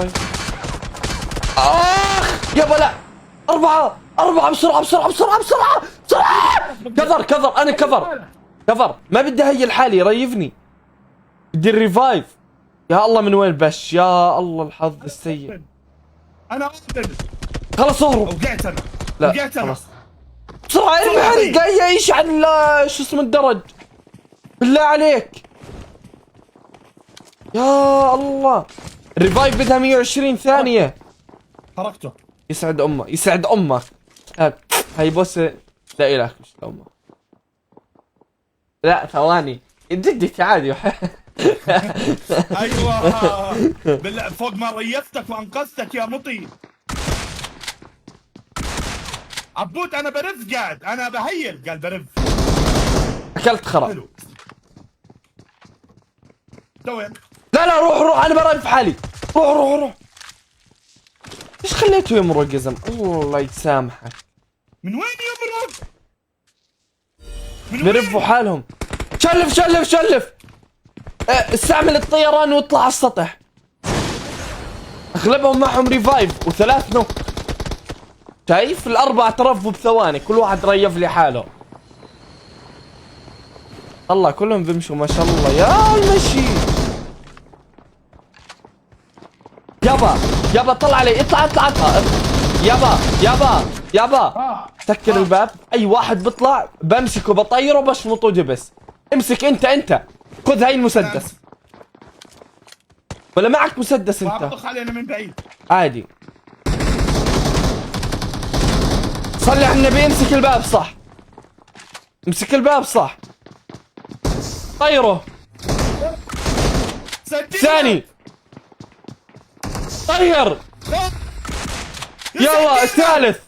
ريفايف. يابا لا، أربعة بسرعة بسرعة بسرعة بسرعة بسرعة. كفر أنا كفر ما بدي هي لحالي، ريفني بدي الريفايف. يا الله من وين بش، يا الله الحظ السيء. انا قاتل. خلص اهرب. وقعت انا. لا خلاص بسرعة ارمي حرق اي شيء على شو اسمه الدرج بالله عليك. يا الله الريفايف بدها 120 ثانية. حركته. يسعد امك يسعد امك. هاي بوسة لا اله مش امك. لا ثواني جدتي عادي. ايوه بالله فوق ما ريفتك وانقذتك يا مطي. عبود انا برف قاعد، انا بهيل قال برف. اكلت خرا. حلو. وين؟ لا روح انا بريف حالي. روح ايش خليته يمرق يا زلمه؟ الله يسامحك. من وين يمرق؟ برفوا حالهم. شلف استعمل الطيران واطلع على السطح. اغلبهم معهم ريفايف وثلاث نوك. شايف الأربعة ترفوا بثواني، كل واحد ريف لي حاله. الله كلهم بيمشوا ما شاء الله يا المشي. يابا طلع علي اطلع. يابا سكر الباب. اي واحد بيطلع بمسكه بطيره بشمطه دبس. امسك انت خذ هاي المسدس. ولا معك مسدس انت؟ بطخ علينا من بعيد عادي. صلي على النبي. امسك الباب صح. طيره. ثاني طير. يلا الثالث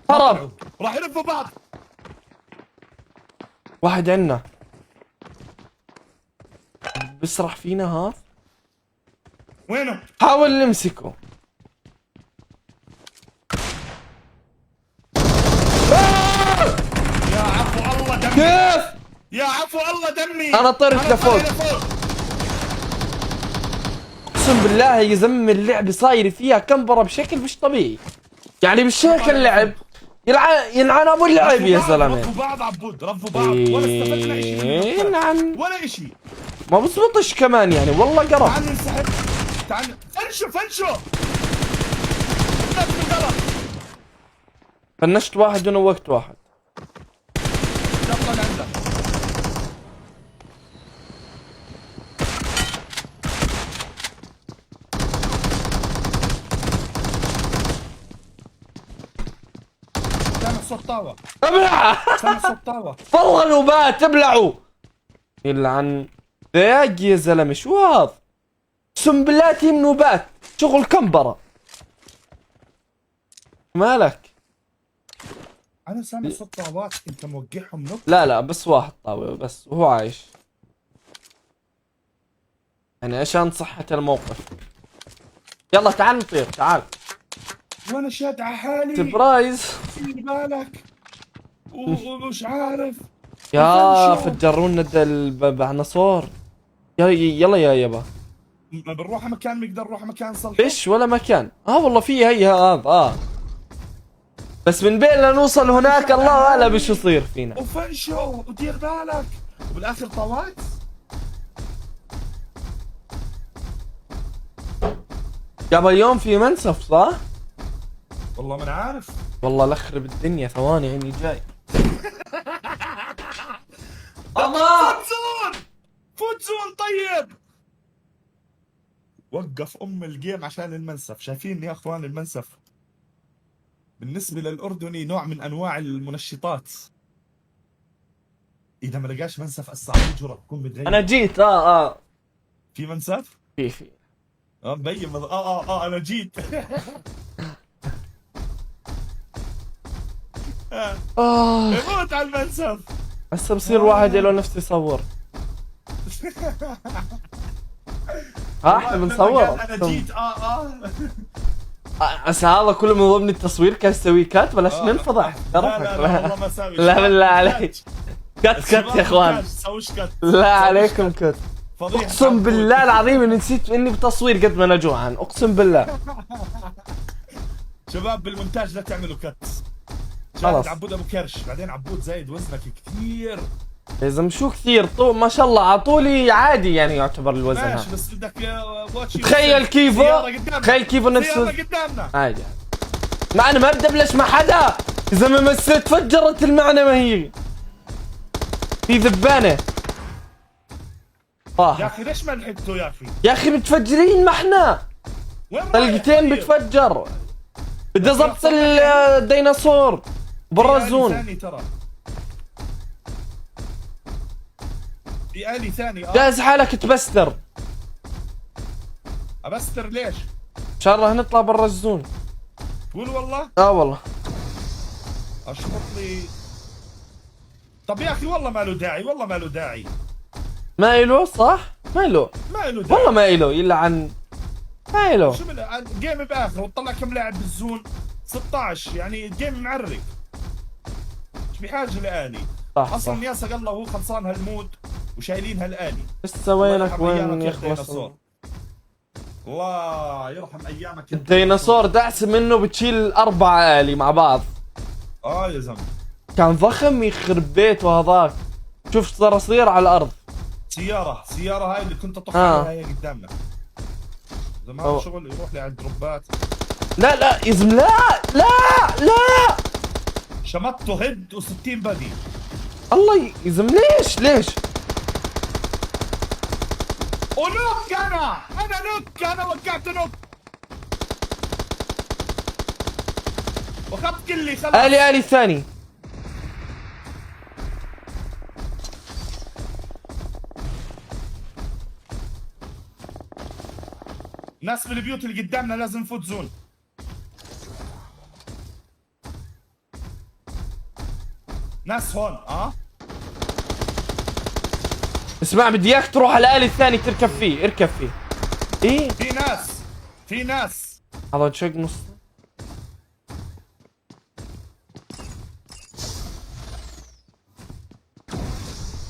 هرب. راح يلفوا بعض. واحد عنا بيسرح فينا. ها وينه؟ حاول نمسكه. يا عفو الله دمي. كيف؟ يا عفو الله دمي. انا طرت لفوق. اقسم بالله يا زلمه اللعبه صاير فيها كمبره بشكل مش طبيعي. يعني بالشكل اللعب ينعن ابو اللعب يا زلمه. رفوا بعض عبود رفوا بعض ولا استفدنا شيء ينعن ولا شيء. ما بزبطش كمان يعني والله قرف. تعال ننسحب. تعال فنشو فنشت واحد ونوقت واحد. يلا لعندك. سامع صوت طاوة. سامع صوت طاوة. والله نوبات ابلعوا. يلعن ذاق يا زلمه شو هذا؟ اقسم بالله تيم نوبات شغل كمبره. مالك؟ انا سامع صوت طاوات انت موقعهم نوك. لا بس واحد طاوة بس وهو عايش. يعني عشان صحة الموقف. يلا تعال نطير تعال. وانا شاد على حالي. سبرايز. في بالك ومش عارف. يا فجرونا العناصر. يلا يا يابا. بنروح مكان نقدر نروح مكان صلح. فيش ولا مكان. والله في هي هذا بس من بين لا نوصل هناك الله اعلم بشو يصير فينا. وفنشو ودير بالك وبالاخر طوات. يابا اليوم في منسف صح؟ والله ما انا عارف. والله لخرب الدنيا ثواني عيني جاي. الله فوت زون طيب. وقف الجيم عشان المنسف. شايفين يا اخوان المنسف بالنسبة للأردني نوع من أنواع المنشطات. إذا ما لقاش منسف الصعيد جرى تكون متغير. أنا جيت في منسف؟ في مبين أنا جيت. يموت على المنسف. هسه بصير واحد له نفس يصور. احنا بنصور. أنا جيت هسه هذا كله من ضمن التصوير كان يسوي كات بلاش ننفضح. لا والله ما ساوي. لا بالله عليك كات يا اخوان. سويش كات. لا عليكم كات. فضيحة اقسم عبود. بالله العظيم اني نسيت اني بتصوير قد ما انا جوعان، اقسم بالله. شباب بالمونتاج لا تعملوا كت. خلاص. شاهد عبود ابو كرش، بعدين عبود زايد وزنك كثير. يا زلمه شو كثير طول ما شاء الله، عطولي عادي يعني يعتبر الوزن هذا. ماشي، بس بدك واتش. تخيل كيفو، تخيل كيفو نفسه سيارة قدامنا. عادي. ما انا ما بدي ابلش مع حدا يا زلمه، بس تفجرت المعنى ما هي في ذبانه. يا اخي ليش ما لحقتوا يا اخي؟ يا اخي متفجرين ما احنا وين رايح طلقتين طيب؟ بتفجر. بدي ضبط الديناصور برا في آلي الزون. ثاني ترى. في آلي ثاني. جهز حالك تبستر. ابستر ليش؟ ان شاء الله نطلع برا الزون. قول والله. والله. اشبط لي. طب يا اخي والله ما له داعي، والله ما له داعي. ما إله صح؟ ما إله ما له داعي والله، ما إله إلا عن ما إله. شو جيم باخر وطلع كم لاعب بالزون 16، يعني الجيم معرق. مش بحاجه لآلي. صح اصلا صح. ياسا قال له هو خلصان هالمود وشايلين هالآلي. لسه وينك الله يرحم وين أيامك يخلص الديناصور. الله يرحم ايامك يا الديناصور دعس منه بتشيل 4 آلي مع بعض. يا زلمه. كان ضخم يخرب بيته هذاك. شوف صراصير على الأرض. سيارة هاي اللي كنت اطخ آه. عليها هي قدامنا. زمان هذا شغل يروح لي على الدروبات. لا لا يا زلمة، لا لا لا. شمطته هيد و60 بدي. الله يا زلمة، ليش ونوك انا نوك، انا وقعت نوك واخذت كلي خلاص. آلي الثاني. ناس بالبيوت اللي قدامنا لازم نفوت زون. ناس هون. اسمع بدي اياك تروح على الآلي الثاني تركب فيه، اركب فيه. ايه في ناس هذا شق نص.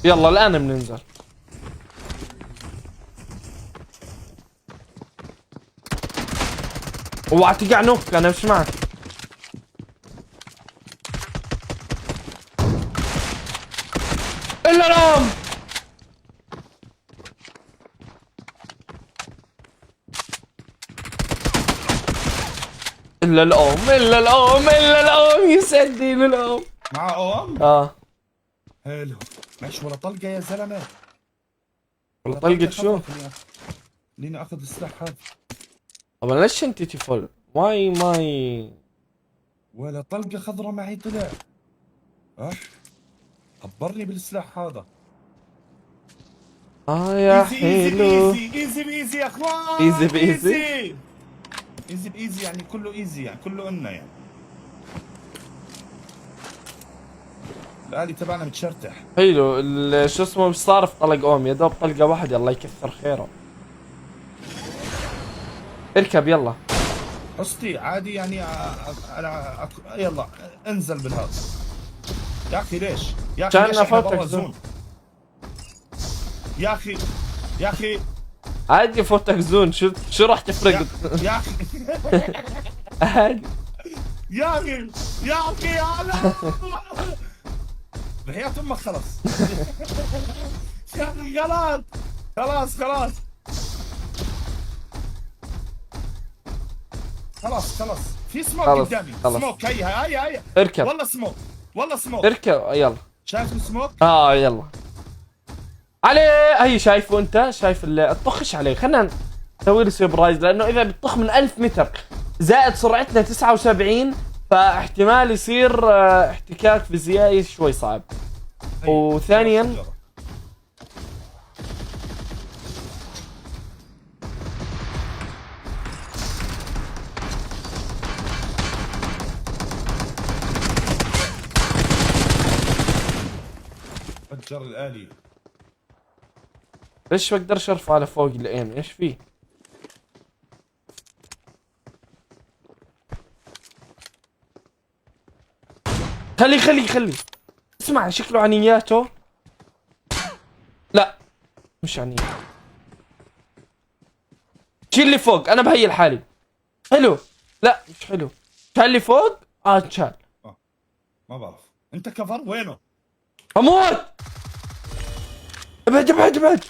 يلا الآن بننزل. اوعى تقع نوك، انا مش معك. الا الام. الا الام يسعد دين الام. مع اه حلو. ماشي ولا طلقه يا زلمه. والله طلقت شو؟ خليني اخذ السلاح هذا. طب انا ليش انت فل؟ ماي ولا طلقه خضراء معي طلع. خبرني بالسلاح هذا. يا حلو. ايزي يا اخوان. ايزي بايزي. ايزي بايزي يعني كله ايزي، يعني كله إلنا يعني. الآلي تبعنا متشرتح. حلو. شو اسمه مش صارف طلق اوم، يا دوب طلقه واحده، الله يكثر خيره. اركب يلا. قصتي عادي يعني. انا يلا انزل بالهذا. يا اخي ليش؟ يا اخي كان ليش احنا فوتك برا زون. زون؟ يا اخي عادي فوتك زون، شو راح تفرق؟ يا اخي عادي. يا اخي يا لا. بحياة امك خلص. يا اخي خلاص في سموك خلص، قدامي. خلص. سموك هيا اركب. والله سموك. اركب يلا. شايف السموك؟ يلا عليه. هي شايفه انت؟ شايف الطخش عليه. خلينا نسوي له سيبرايز، لانه اذا بتطخ من 1000 متر زائد سرعتنا 79 فاحتمال يصير احتكاك فيزيائي شوي صعب. وثانيا فجر الآلي. ليش بقدرش ارفع لفوق الايم؟ ايش فيه؟ خلي اسمع، شكله عنياته. لا مش عنيات. شيل اللي فوق، انا بهي لحالي. حلو. لا مش حلو. شال اللي فوق. شال. ما بعرف انت كفر وينه؟ اموت. ابعد ابعد ابعد.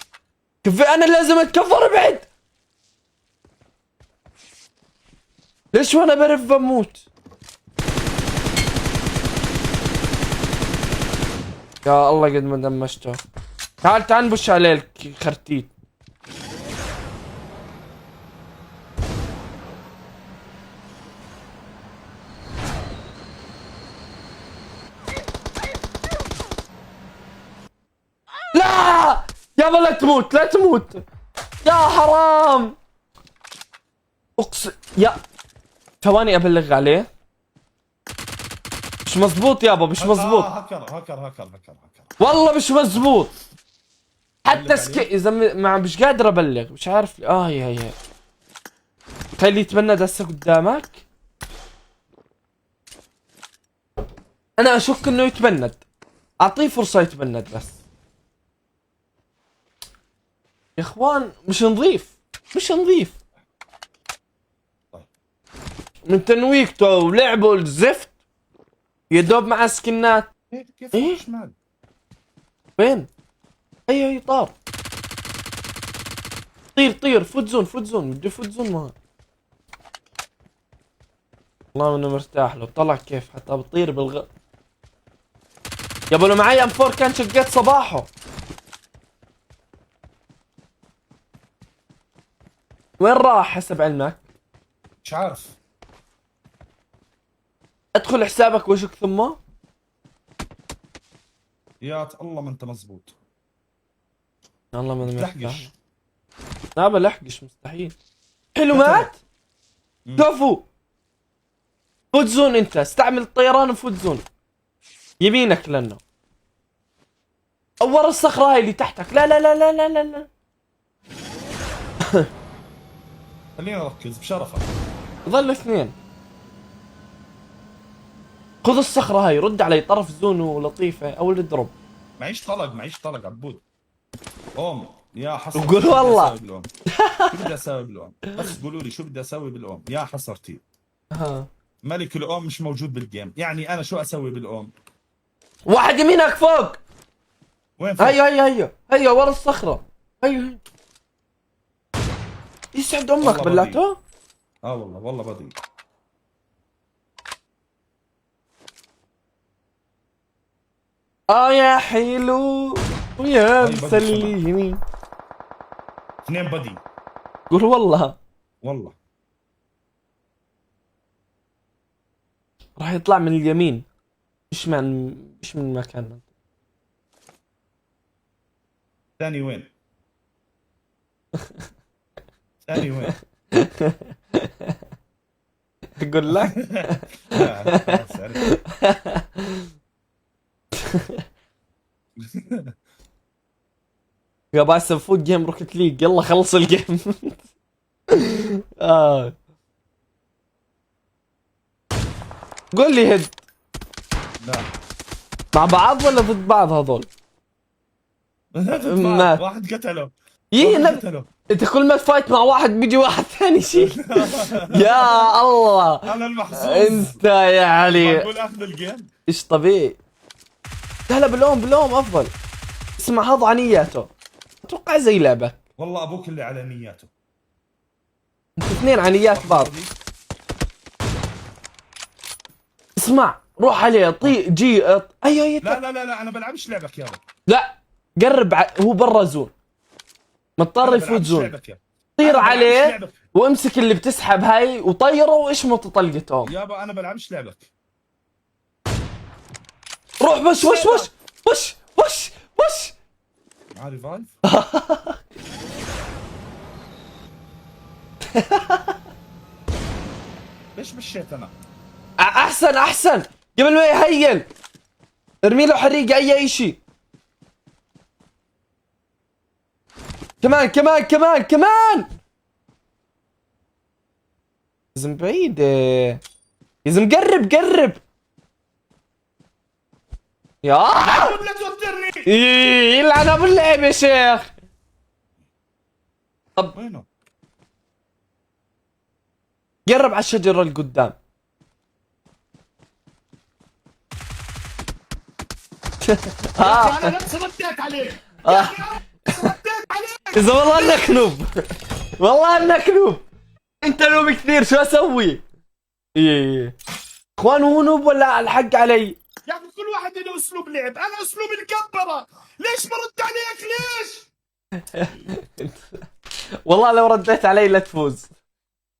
كيف انا لازم اتكفر؟ ابعد. ليش وانا برف بموت؟ يا الله قد ما دمجته. تعال تعال نبش عليه الخرتيت. لا يابا لا تموت لا تموت يا حرام. اقسم يا ثواني ابلغ عليه. مش مزبوط يابا مش مزبوط. هكر. والله مش مزبوط. حتى بلغ سكي عليه؟ اذا مش قادر ابلغ مش عارف. هي خليه يتبند هسه قدامك. انا اشك انه يتبند. اعطيه فرصة يتبند بس. يا اخوان مش نظيف مش نظيف. طيب. من تنويكته ولعبه الزفت يدوب مع سكنات. كيف إيه؟ شمال؟ وين؟ هي طار. طير فوت زون بدي فوت زون ما. والله انه مرتاح له. طلع كيف حتى بطير يابا لو معي ام 4 كان شقيت صباحه. وين راح حسب علمك؟ مش عارف. ادخل حسابك وشك ثمه. يا الله ما انت مزبوط. والله ما مرتاح. تحقش. لا بلحقش مستحيل. حلو قتله. مات. كفو. فوت زون انت استعمل الطيران وفوت زون. يمينك لانه ورا الصخرة هاي اللي تحتك. لا. خلينا نركز بشرفك. ظل اثنين. خذ الصخرة هاي رد علي طرف زون لطيفة او الدروب. معيش طلق عبود. يا حسرتي. قول والله. شو بدي اسوي بالأم؟ بس قولوا لي شو بدي اسوي بالأم يا حسرتي. ها. ملك الأم مش موجود بالجيم، يعني انا شو اسوي بالأم؟ واحد يمينك فوق. وين فوق؟ هيا ورا الصخرة. هيا يسعد امك والله بلعته. والله بضيع. يا حلو ويا طيب، بدي مسليني. 2 بدي. قول والله. والله راح يطلع من اليمين. مش من مكاننا. ثاني وين؟ ثاني وين؟ اقول لك. خلاص عرفت. يا باس فوت جيم روكت ليج يلا خلص الجيم. قول لي هد لا مع بعض ولا ضد بعض هذول؟ مات. واحد قتله. قتله. انت كل ما تفايت مع واحد بيجي واحد ثاني شيء. يا الله انا المحظوظ. انت يا علي بقول اخذ الجيم. ايش طبيعي. لا باللوم افضل. اسمع هذا عنياته اتوقع زي لعبك. والله ابوك اللي على نياته. انتوا اثنين عنيات بعض. اسمع روح عليه جي اي لا انا بلعبش لعبك يابا. لا قرب هو برا زون مضطر يفوت زون. طير أنا عليه بلعبش لعبك. وامسك اللي بتسحب هاي وطيره واشمط طلقتهم. يابا انا بلعبش لعبك. روح وش معاه ريفايف. ليش مشيت انا؟ احسن قبل ما يهيل ارمي له حريقه اي شيء. كمان لازم بعيد. لازم قرب يا لا توترني. يلعن ابو اللعب يا شيخ. طب وينه؟ قرب على الشجرة اللي قدام. انا نفسي رديت عليه. رديت عليه. إذا والله انك نوب، والله انك نوب، انت نوب كثير، شو اسوي؟ ايه اخوان، هو نوب ولا الحق علي؟ يا اخي كل واحد له اسلوب لعب، انا اسلوبي الكبره، ليش برد عليك ليش؟ والله لو رديت علي لا تفوز.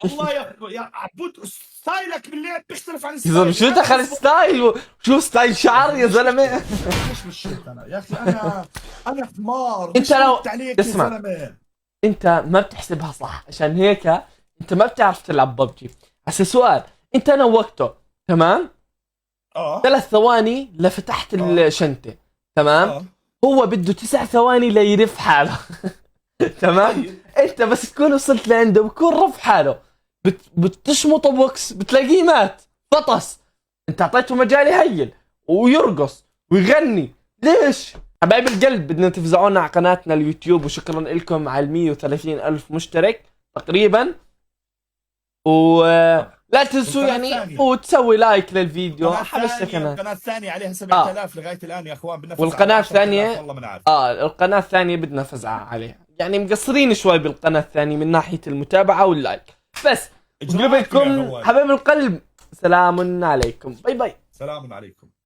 والله يا عبود ستايلك باللعب بيختلف عن يا زلمه ستايلي. شو دخل ستايل؟ شو ستايل شعر يا زلمه؟ ليش مشيت انا يا اخي؟ انا حمار، انت لو رد عليك يا اسمع، زلمه. انت ما بتحسبها صح، عشان هيك انت ما بتعرف تلعب ببجي. هسه سؤال، انت نوقته تمام؟ 3 ثواني لفتحت الشنطه تمام؟ هو بده 9 ثواني ليرف حاله. تمام؟ طيب. انت بس تكون وصلت لعنده بكون رف حاله، بتشمطه بوكس بتلاقيه مات فطس. انت اعطيته مجال يهيل ويرقص ويغني، ليش؟ حبايب القلب، بدنا تفزعونا على قناتنا اليوتيوب، وشكرا لكم على 130 ألف مشترك تقريبا. لا تنسوا يعني وتسوي لايك للفيديو. حبشتك انا. القناة الثانية عليها 7000 لغاية الآن يا اخوان، بنفذ. والقناة الثانية والله ما نعرف. القناة الثانية بدنا فزعة عليها، يعني مقصرين شوي بالقناة الثانية من ناحية المتابعة واللايك. بس قبلكم حبايب القلب، سلام عليكم، باي باي. سلام عليكم.